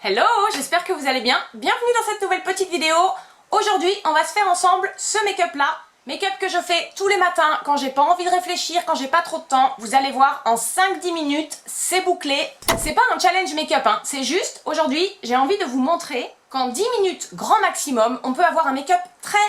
Hello, j'espère que vous allez bien. Bienvenue dans cette nouvelle petite vidéo. Aujourd'hui, on va se faire ensemble ce make-up là. Make-up que je fais tous les matins quand j'ai pas envie de réfléchir, quand j'ai pas trop de temps. Vous allez voir, en 5-10 minutes, c'est bouclé. C'est pas un challenge make-up, hein. C'est juste, aujourd'hui, j'ai envie de vous montrer qu'en 10 minutes grand maximum, on peut avoir un make-up très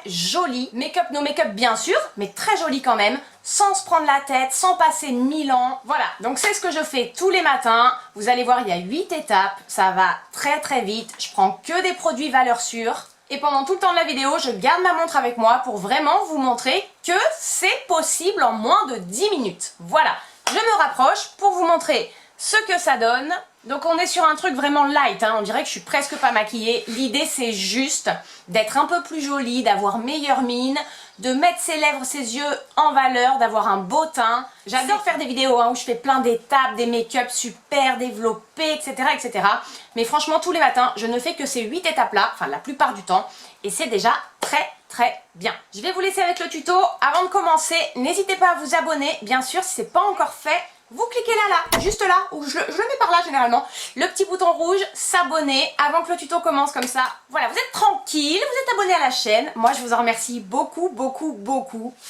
joli. Make-up, no make-up bien sûr, mais très joli quand même, sans se prendre la tête, sans passer 1000 ans. Voilà, donc c'est ce que je fais tous les matins. Vous allez voir, il y a 8 étapes, ça va très vite. Je prends que des produits valeur sûre. Et pendant tout le temps de la vidéo, je garde ma montre avec moi pour vraiment vous montrer que c'est possible en moins de 10 minutes. Voilà, je me rapproche pour vous montrer ce que ça donne. Donc on est sur un truc vraiment light, hein. On dirait que je suis presque pas maquillée. L'idée c'est juste d'être un peu plus jolie, d'avoir meilleure mine, de mettre ses lèvres, ses yeux en valeur, d'avoir un beau teint. J'adore faire des vidéos où je fais plein d'étapes, des make-up super développés, etc. Mais franchement, tous les matins, je ne fais que ces 8 étapes-là, enfin la plupart du temps, et c'est déjà très bien. Je vais vous laisser avec le tuto. Avant de commencer, n'hésitez pas à vous abonner, bien sûr, si ce n'est pas encore fait. Vous cliquez là, juste là, ou je le mets par là généralement, le petit bouton rouge, s'abonner, avant que le tuto commence comme ça. Voilà, vous êtes tranquille, vous êtes abonné à la chaîne. Moi, je vous en remercie beaucoup.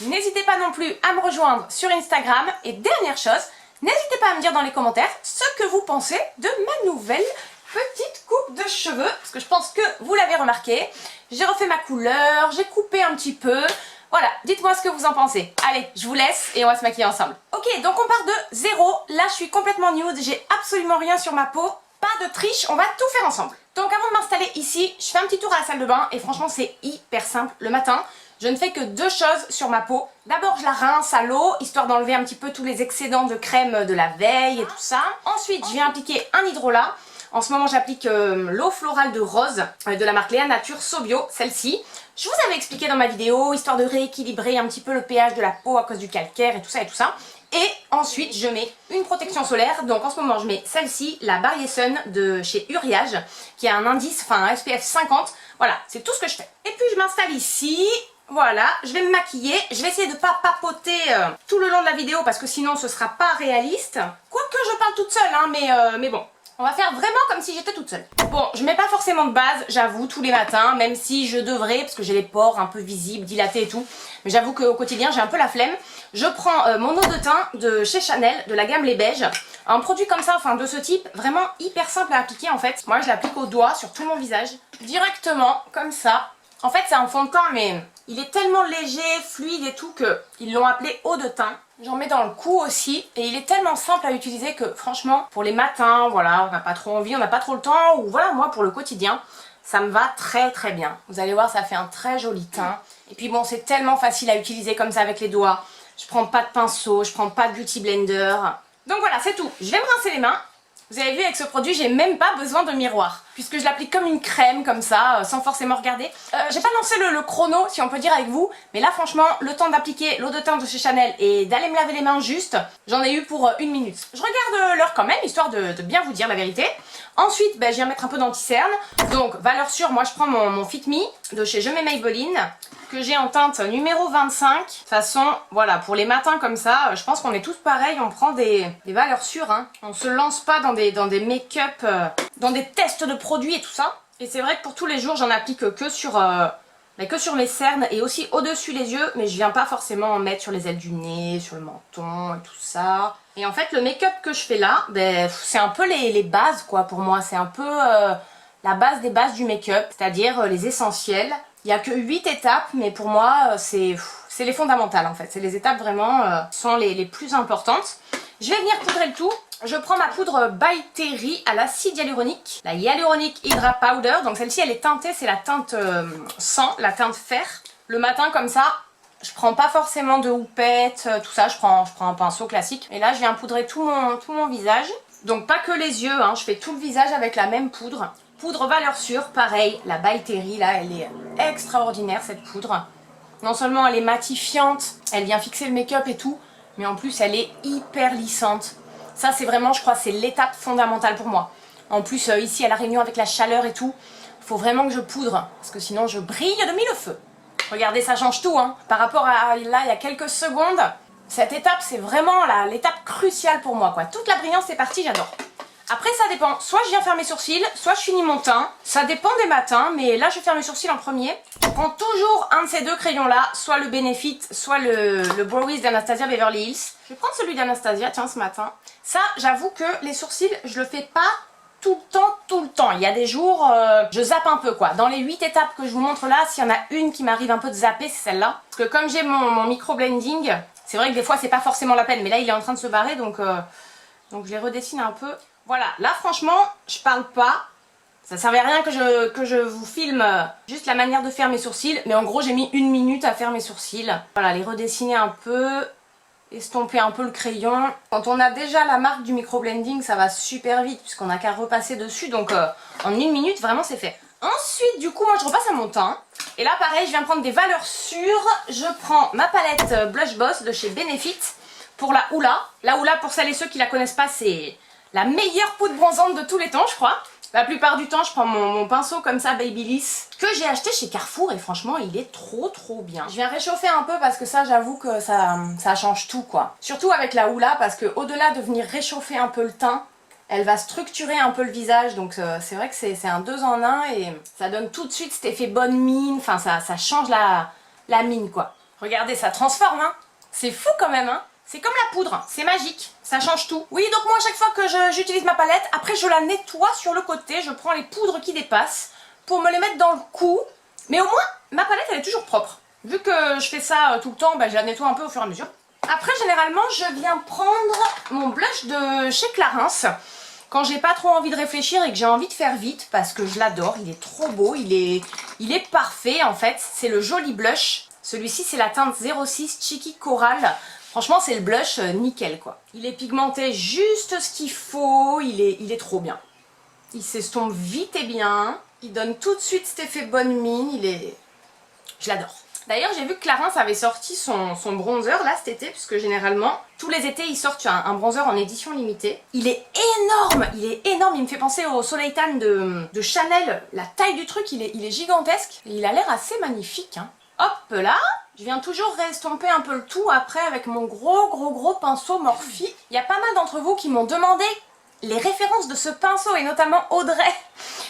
N'hésitez pas non plus à me rejoindre sur Instagram. Et dernière chose, n'hésitez pas à me dire dans les commentaires ce que vous pensez de ma nouvelle petite coupe de cheveux. Parce que je pense que vous l'avez remarqué. J'ai refait ma couleur, j'ai coupé un petit peu. Voilà, dites-moi ce que vous en pensez. Allez, je vous laisse et on va se maquiller ensemble. Ok, donc on part de zéro. Là, je suis complètement nude, j'ai absolument rien sur ma peau. Pas de triche, on va tout faire ensemble. Donc avant de m'installer ici, je fais un petit tour à la salle de bain et franchement, c'est hyper simple. Le matin, je ne fais que 2 choses sur ma peau. D'abord, je la rince à l'eau, histoire d'enlever un petit peu tous les excédents de crème de la veille et tout ça. Ensuite, je viens appliquer un hydrolat. En ce moment, j'applique l'eau florale de rose de la marque Léa Nature So Bio, celle-ci. Je vous avais expliqué dans ma vidéo, histoire de rééquilibrer un petit peu le pH de la peau à cause du calcaire et tout ça. Et ensuite, je mets une protection solaire. Donc en ce moment, je mets celle-ci, la Barrier Sun de chez Uriage, qui a un indice, enfin un SPF 50. Voilà, c'est tout ce que je fais. Et puis, je m'installe ici. Voilà, je vais me maquiller. Je vais essayer de ne pas papoter tout le long de la vidéo parce que sinon, ce sera pas réaliste. Quoique, je parle toute seule, hein, mais bon. On va faire vraiment comme si j'étais toute seule. Bon, je mets pas forcément de base, j'avoue, tous les matins, même si je devrais, parce que j'ai les pores un peu visibles, dilatés et tout. Mais j'avoue qu'au quotidien, j'ai un peu la flemme. Je prends mon eau de teint de chez Chanel, de la gamme Les Beiges. Un produit comme ça, enfin de ce type, vraiment hyper simple à appliquer en fait. Moi, je l'applique au doigt sur tout mon visage, directement, comme ça. En fait, c'est un fond de teint, mais il est tellement léger, fluide et tout qu'ils l'ont appelé eau de teint. J'en mets dans le cou aussi et il est tellement simple à utiliser que franchement, pour les matins, voilà, on n'a pas trop envie, on n'a pas trop le temps, ou voilà, moi pour le quotidien, ça me va très bien. Vous allez voir, ça fait un très joli teint. Et puis bon, c'est tellement facile à utiliser comme ça avec les doigts. Je prends pas de pinceau, je prends pas de beauty blender. Donc voilà, c'est tout. Je vais me rincer les mains. Vous avez vu, avec ce produit, j'ai même pas besoin de miroir, puisque je l'applique comme une crème, comme ça, sans forcément regarder. J'ai pas lancé le chrono, si on peut dire, avec vous, mais là, franchement, le temps d'appliquer l'eau de teint de chez Chanel et d'aller me laver les mains juste, j'en ai eu pour 1 minute. Je regarde l'heure quand même, histoire de bien vous dire la vérité. Ensuite, je viens mettre un peu d'anti-cerne. Donc, valeur sûre, moi, je prends mon Fit Me de chez Je mets Maybelline, que j'ai en teinte numéro 25. De toute façon, voilà, pour les matins comme ça, je pense qu'on est tous pareils, on prend des valeurs sûres, hein. On se lance pas dans des make-up, dans des tests de produits et tout ça. Et c'est vrai que pour tous les jours, j'en applique que sur mes cernes et aussi au-dessus les yeux, mais je viens pas forcément en mettre sur les ailes du nez, sur le menton et tout ça. Et en fait, le make-up que je fais là, c'est un peu les bases, quoi, pour moi. C'est un peu la base des bases du make-up, c'est-à-dire les essentiels. Il n'y a que 8 étapes, mais pour moi, c'est les fondamentales en fait. C'est les étapes vraiment sont les plus importantes. Je vais venir poudrer le tout. Je prends ma poudre By Terry à l'acide hyaluronique, la Hyaluronic Hydra Powder. Donc celle-ci, elle est teintée, c'est la teinte 100, la teinte fer. Le matin comme ça, je prends pas forcément de houppette, tout ça. Je prends un pinceau classique. Et là, je viens poudrer tout mon visage. Donc pas que les yeux, hein, je fais tout le visage avec la même poudre. Poudre valeur sûre, pareil, la By Terry, là, elle est extraordinaire cette poudre. Non seulement elle est matifiante, elle vient fixer le make-up et tout, mais en plus elle est hyper lissante. Ça c'est vraiment, je crois, c'est l'étape fondamentale pour moi. En plus, ici à La Réunion avec la chaleur et tout, il faut vraiment que je poudre, parce que sinon je brille de mille feux. Regardez, ça change tout, hein. Par rapport à là, il y a quelques secondes, cette étape c'est vraiment l'étape cruciale pour moi, quoi. Toute la brillance est partie, j'adore. Après ça dépend, soit je viens faire mes sourcils, soit je finis mon teint. Ça dépend des matins, mais là je vais faire mes sourcils en premier. Je prends toujours un de ces deux crayons là, soit le Benefit, soit le Brow Wiz d'Anastasia Beverly Hills. Je vais prendre celui d'Anastasia, tiens, ce matin. Ça, j'avoue que les sourcils, je le fais pas tout le temps. Il y a des jours, je zappe un peu quoi. Dans les 8 étapes que je vous montre là, s'il y en a une qui m'arrive un peu de zapper, c'est celle-là. Parce que comme j'ai mon micro-blending, c'est vrai que des fois c'est pas forcément la peine, mais là il est en train de se barrer, donc je les redessine un peu. Voilà, là franchement, je parle pas. Ça servait à rien que je vous filme juste la manière de faire mes sourcils, mais en gros j'ai mis 1 minute à faire mes sourcils. Voilà, les redessiner un peu, estomper un peu le crayon. Quand on a déjà la marque du microblending, ça va super vite puisqu'on n'a qu'à repasser dessus, donc en 1 minute vraiment c'est fait. Ensuite du coup moi je repasse à mon teint. Et là pareil, je viens prendre des valeurs sûres. Je prends ma palette Blush Boss de chez Benefit pour la Hoola. La Hoola, pour celles et ceux qui la connaissent pas, c'est la meilleure poudre bronzante de tous les temps je crois. La plupart du temps je prends mon pinceau comme ça Babyliss que j'ai acheté chez Carrefour et franchement il est trop bien. Je viens réchauffer un peu parce que ça j'avoue que ça change tout quoi. Surtout avec la Hoola parce que au-delà de venir réchauffer un peu le teint, elle va structurer un peu le visage, donc c'est vrai que c'est un 2 en 1 et ça donne tout de suite cet effet bonne mine, enfin ça change la mine quoi. Regardez, ça transforme hein, c'est fou quand même hein. C'est comme la poudre, c'est magique, ça change tout. Oui, donc moi à chaque fois que j'utilise ma palette, après je la nettoie sur le côté, je prends les poudres qui dépassent pour me les mettre dans le cou. Mais au moins, ma palette elle est toujours propre. Vu que je fais ça tout le temps, bah, je la nettoie un peu au fur et à mesure. Après généralement, je viens prendre mon blush de chez Clarins. Quand j'ai pas trop envie de réfléchir et que j'ai envie de faire vite, parce que je l'adore, il est trop beau, il est parfait en fait. C'est le Joli Blush. Celui-ci c'est la teinte 06 Cheeky Coral. Franchement c'est le blush nickel quoi. Il est pigmenté juste ce qu'il faut, il est trop bien. Il s'estompe vite et bien, il donne tout de suite cet effet bonne mine, je l'adore. D'ailleurs j'ai vu que Clarins avait sorti son bronzer là cet été, puisque généralement tous les étés ils sortent un bronzer en édition limitée. Il est énorme, il me fait penser au Soleil Tan de Chanel. La taille du truc il est gigantesque et il a l'air assez magnifique hein. Hop là, je viens toujours réestomper un peu le tout après avec mon gros pinceau Morphe. Il y a pas mal d'entre vous qui m'ont demandé les références de ce pinceau et notamment Audrey.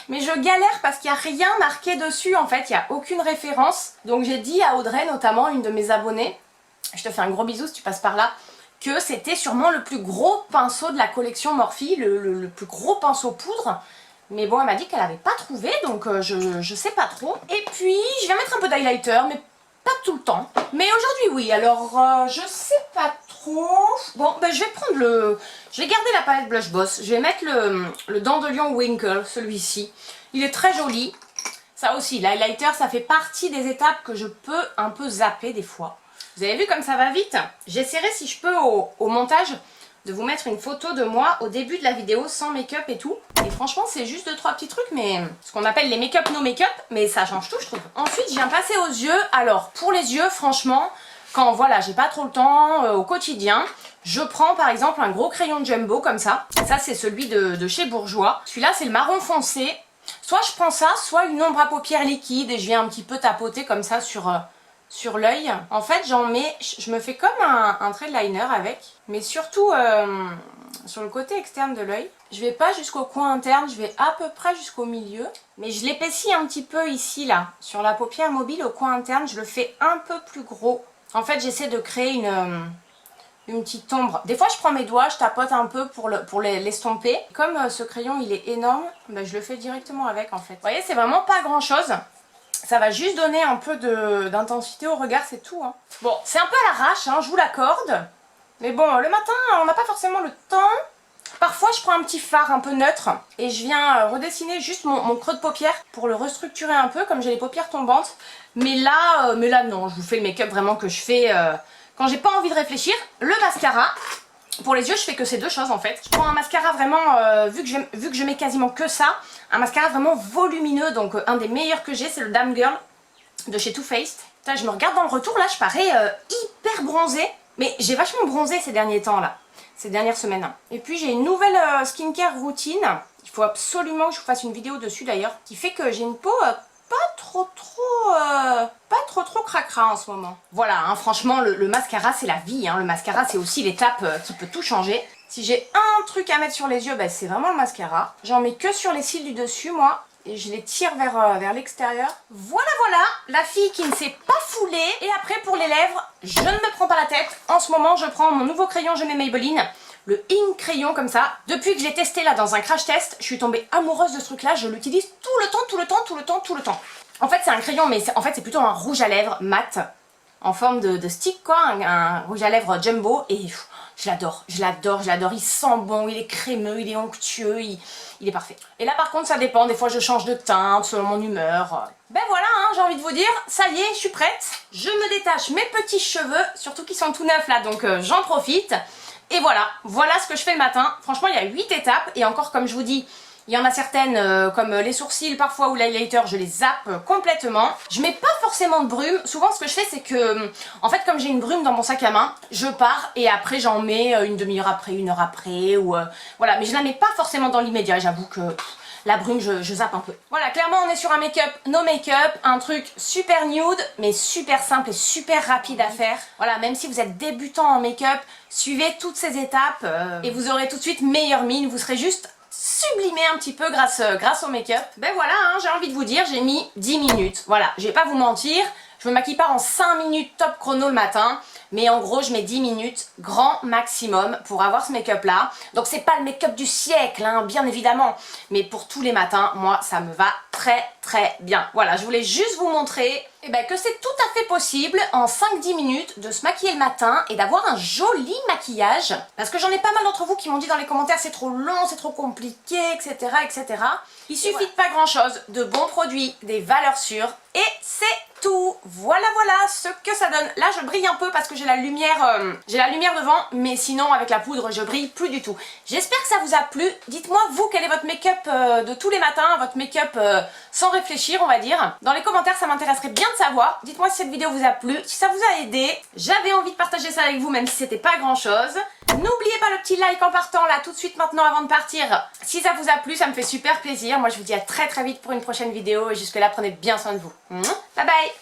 Mais je galère parce qu'il n'y a rien marqué dessus en fait, il n'y a aucune référence. Donc j'ai dit à Audrey, notamment une de mes abonnées, je te fais un gros bisou si tu passes par là, que c'était sûrement le plus gros pinceau de la collection Morphe, le plus gros pinceau poudre. Mais bon, elle m'a dit qu'elle n'avait pas trouvé, donc je sais pas trop. Et puis, je vais mettre un peu d'highlighter, mais pas tout le temps. Mais aujourd'hui, oui. Alors, je sais pas trop. Bon, ben je vais prendre je vais garder la palette Blush Boss. Je vais mettre le Dent de Lion Winkle, celui-ci. Il est très joli. Ça aussi, l'highlighter, ça fait partie des étapes que je peux un peu zapper des fois. Vous avez vu comme ça va vite? J'essaierai, si je peux, au montage, de vous mettre une photo de moi au début de la vidéo sans make-up et tout. Et franchement c'est juste 2-3 petits trucs, mais ce qu'on appelle les make-up no make-up, mais ça change tout je trouve. Ensuite je viens passer aux yeux. Alors pour les yeux franchement, quand voilà j'ai pas trop le temps au quotidien, je prends par exemple un gros crayon Jumbo comme ça. Ça c'est celui de chez Bourjois. Celui-là c'est le marron foncé. Soit je prends ça, soit une ombre à paupières liquide et je viens un petit peu tapoter comme ça sur l'œil. En fait je me fais comme un trait de liner avec, mais surtout sur le côté externe de l'œil. Je vais pas jusqu'au coin interne, je vais à peu près jusqu'au milieu, mais je l'épaissis un petit peu ici là, sur la paupière mobile au coin interne, je le fais un peu plus gros. En fait j'essaie de créer une petite ombre. Des fois je prends mes doigts, je tapote un peu pour l'estomper. Comme ce crayon il est énorme, ben, je le fais directement avec en fait. Vous voyez c'est vraiment pas grand chose. Ça va juste donner un peu d'intensité au regard, c'est tout. Hein. Bon, c'est un peu à l'arrache, hein, je vous l'accorde. Mais bon, le matin, on n'a pas forcément le temps. Parfois, je prends un petit fard un peu neutre et je viens redessiner juste mon creux de paupière pour le restructurer un peu, comme j'ai les paupières tombantes. Mais là non, je vous fais le make-up vraiment que je fais quand j'ai pas envie de réfléchir. Le mascara. Pour les yeux, je fais que ces deux choses en fait. Je prends un mascara vraiment, vu que je mets quasiment que ça, un mascara vraiment volumineux, donc un des meilleurs que j'ai, c'est le Damn Girl de chez Too Faced. Putain, je me regarde dans le retour, là, je parais hyper bronzée, mais j'ai vachement bronzé ces derniers temps là, ces dernières semaines. Et puis j'ai une nouvelle skincare routine, il faut absolument que je vous fasse une vidéo dessus d'ailleurs, qui fait que j'ai une peau pas trop cracra en ce moment. Voilà, hein, franchement le mascara c'est la vie, hein. Le mascara c'est aussi l'étape qui peut tout changer. Si j'ai un truc à mettre sur les yeux, bah, c'est vraiment le mascara. J'en mets que sur les cils du dessus, moi. Et je les tire vers l'extérieur. Voilà, voilà, la fille qui ne s'est pas foulée. Et après, pour les lèvres, je ne me prends pas la tête. En ce moment, je prends mon nouveau crayon, je mets Maybelline. Le Ink crayon comme ça. Depuis que je l'ai testé là dans un crash test, je suis tombée amoureuse de ce truc là. Je l'utilise tout le temps, tout le temps, tout le temps, tout le temps. En fait c'est un crayon mais en fait c'est plutôt un rouge à lèvres mat. En forme de stick quoi, un rouge à lèvres jumbo. Et pff, je l'adore, je l'adore, je l'adore. Il sent bon, il est crémeux, il est onctueux, il est parfait. Et là par contre ça dépend, des fois je change de teinte selon mon humeur. Ben voilà, hein, j'ai envie de vous dire, ça y est, je suis prête. Je me détache mes petits cheveux, surtout qu'ils sont tout neufs là, donc j'en profite. Et voilà, voilà ce que je fais le matin. Franchement, il y a 8 étapes. Et encore, comme je vous dis, il y en a certaines, comme les sourcils parfois ou l'highlighter, je les zappe complètement. Je mets pas forcément de brume. Souvent, ce que je fais, c'est que, en fait, comme j'ai une brume dans mon sac à main, je pars et après, j'en mets une demi-heure après, une heure après. Ou voilà, mais je la mets pas forcément dans l'immédiat. J'avoue que la brume, je zappe un peu. Voilà, clairement, on est sur un make-up, no make-up, un truc super nude, mais super simple et super rapide à faire. Voilà, même si vous êtes débutant en make-up, suivez toutes ces étapes et vous aurez tout de suite meilleure mine. Vous serez juste sublimé un petit peu grâce au make-up. Ben voilà, hein, j'ai envie de vous dire, j'ai mis 10 minutes. Voilà, je vais pas vous mentir, je me maquille pas en 5 minutes top chrono le matin. Mais en gros, je mets 10 minutes, grand maximum, pour avoir ce make-up là. Donc c'est pas le make-up du siècle, hein, bien évidemment. Mais pour tous les matins, moi, ça me va très très bien. Voilà, je voulais juste vous montrer que c'est tout à fait possible en 5-10 minutes de se maquiller le matin et d'avoir un joli maquillage. Parce que j'en ai pas mal d'entre vous qui m'ont dit dans les commentaires c'est trop long, c'est trop compliqué, etc. etc. Il suffit de pas grand chose, de bons produits, des valeurs sûres et c'est tout. Voilà voilà ce que ça donne. Là je brille un peu parce que j'ai la lumière devant, mais sinon avec la poudre je brille plus du tout. J'espère que ça vous a plu. Dites-moi vous quel est votre make-up de tous les matins, votre make-up sans réfléchir on va dire. Dans les commentaires ça m'intéresserait bien de savoir. Dites-moi si cette vidéo vous a plu, si ça vous a aidé. J'avais envie de partager ça avec vous même si c'était pas grand chose. N'oubliez pas le petit like en partant là tout de suite maintenant avant de partir. Si ça vous a plu, ça me fait super plaisir. Moi je vous dis à très très vite pour une prochaine vidéo et jusque là prenez bien soin de vous. Bye bye.